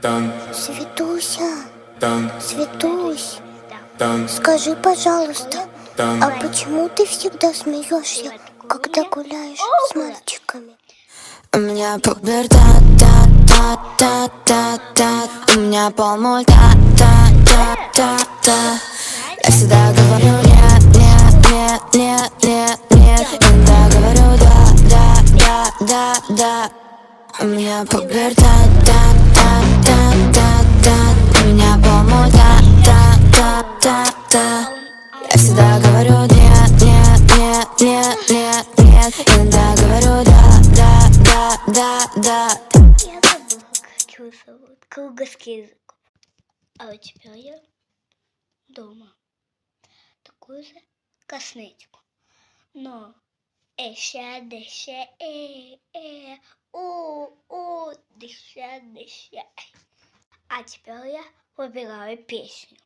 Светуся, Светусь, скажи, пожалуйста, а почему ты всегда смеешься, когда гуляешь с мальчиками? У меня пубертат, у меня полмульта, я всегда говорю нет, нет, нет, нет, нет, нет. Иногда говорю да. У меня пубертат, у меня полмульта, я всегда говорю нет, нет, нет, нет, нет, нет. Иногда говорю да. Я забыла, как его зовут. Круговский язык. А вот теперь я дома. Такую же косметику. Но дыше, дыше. А теперь я выбираю песню.